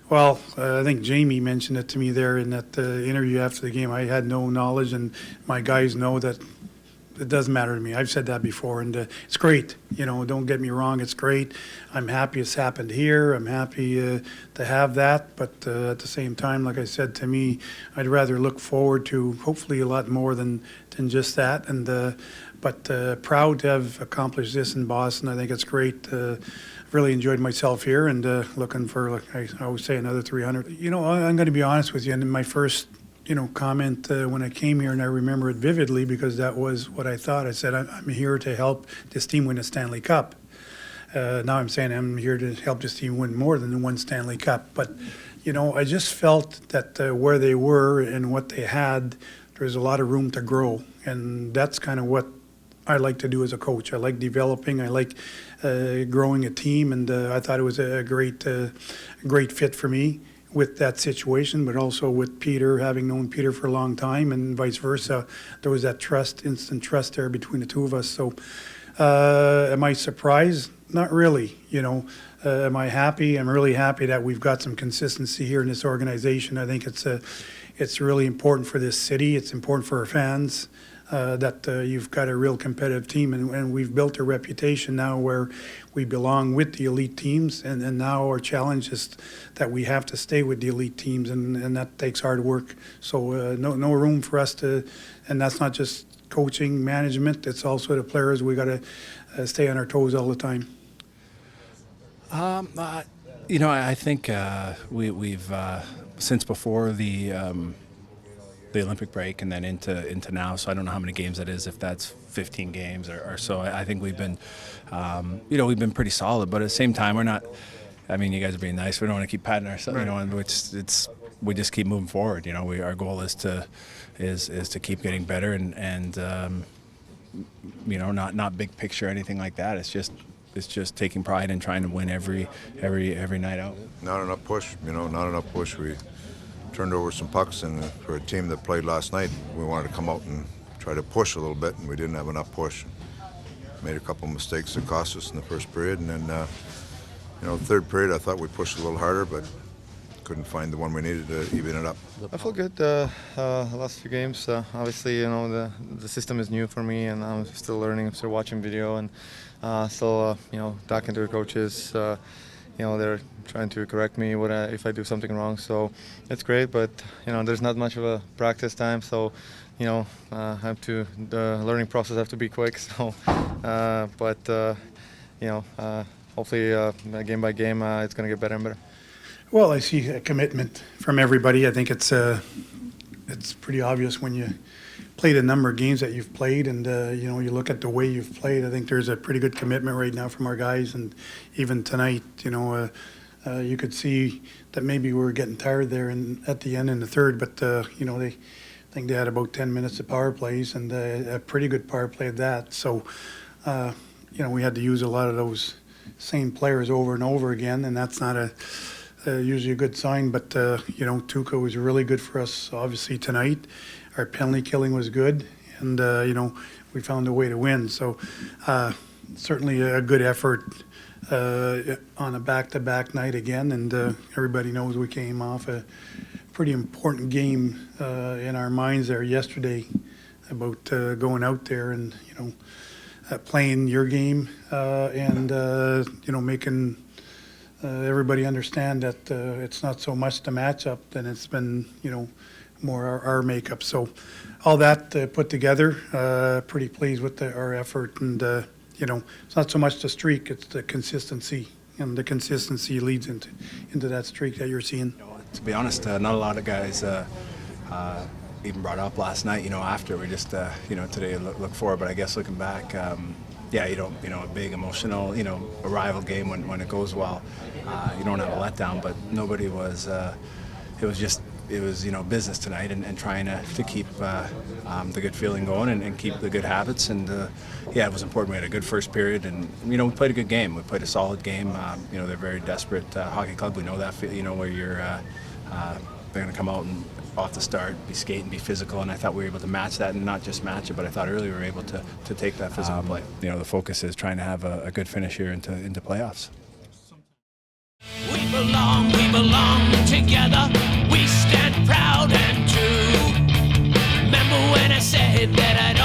Well, I think Jamie mentioned it to me there in that interview after the game. I had no knowledge, and my guys know that it doesn't matter to me. I've said that before, and it's great. Don't get me wrong, it's great. I'm happy it's happened here. I'm happy to have that, but at the same time, like I said, to me, I'd rather look forward to hopefully a lot more than just that. And but proud to have accomplished this in Boston. I think it's great. Really enjoyed myself here, and looking for, like I always say, another 300. I'm going to be honest with you. And in my first comment when I came here, and I remember it vividly because that was what I thought. I said, I'm here to help this team win a Stanley Cup. Now I'm saying I'm here to help this team win more than one Stanley Cup. But, I just felt that where they were and what they had, there was a lot of room to grow. And that's kind of what I like to do as a coach. I like developing. I like growing a team. And I thought it was a great fit for me with that situation, but also with Peter, having known Peter for a long time, and vice versa. There was that instant trust there between the two of us. So am I surprised? Not really. Am I happy? I'm really happy that we've got some consistency here in this organization. I think it's really important for this city. It's important for our fans. That you've got a real competitive team, and we've built a reputation now where we belong with the elite teams, and now our challenge is that we have to stay with the elite teams, and that takes hard work. So no room for us to, and that's not just coaching, management, it's also the players. We got to stay on our toes all the time. I think we've since before the Olympic break and then into now. So I don't know how many games that is, if that's 15 games or so. I think we've been, we've been pretty solid. But at the same time, we're not. I mean, you guys are being nice. We don't want to keep patting ourselves, Right. and we just keep moving forward. Our goal is to keep getting better and not big picture or anything like that. It's just taking pride in trying to win every night out. Not enough push. Not enough push. We turned over some pucks, and for a team that played last night, we wanted to come out and try to push a little bit, and we didn't have enough push. Made a couple of mistakes that cost us in the first period, and then the third period I thought we pushed a little harder, but couldn't find the one we needed to even it up. I feel good the last few games. Obviously, the system is new for me, and I'm still learning. I'm still watching video, and still talking to the coaches. They're trying to correct me if I do something wrong. So it's great, but there's not much of a practice time. So the learning process have to be quick. So, hopefully game by game, it's going to get better and better. Well, I see a commitment from everybody. I think it's pretty obvious when you played a number of games that you've played, and you look at the way you've played. I think there's a pretty good commitment right now from our guys, and even tonight, you could see that maybe we were getting tired there at the end in the third, but I think they had about 10 minutes of power plays, and a pretty good power play at that. So we had to use a lot of those same players over and over again, and that's not usually a good sign. But Tuukka was really good for us obviously tonight. Our penalty killing was good, and we found a way to win. So certainly a good effort on a back-to-back night again, and everybody knows we came off a pretty important game in our minds there yesterday about going out there and playing your game and making everybody understand that it's not so much the matchup than it's been more our makeup. So all that put together, pretty pleased with our effort, and it's not so much the streak, it's the consistency, and the consistency leads into that streak that you're seeing. To be honest, not a lot of guys even brought up last night. After we just today look forward, but I guess looking back, a big emotional a rival game when it goes well, you don't have a letdown, but nobody was. It was business tonight, and trying to keep the good feeling going and keep the good habits, and it was important. We had a good first period, and we played a good game. We played a solid game. They're a very desperate hockey club. We know that where you're they're going to come out and off the start be skating, be physical, and I thought we were able to match that, and not just match it, but I thought earlier we were able to take that physical play. The focus is trying to have a good finish here into playoffs. we belong together. We stand proud and true. Remember when I said that I'd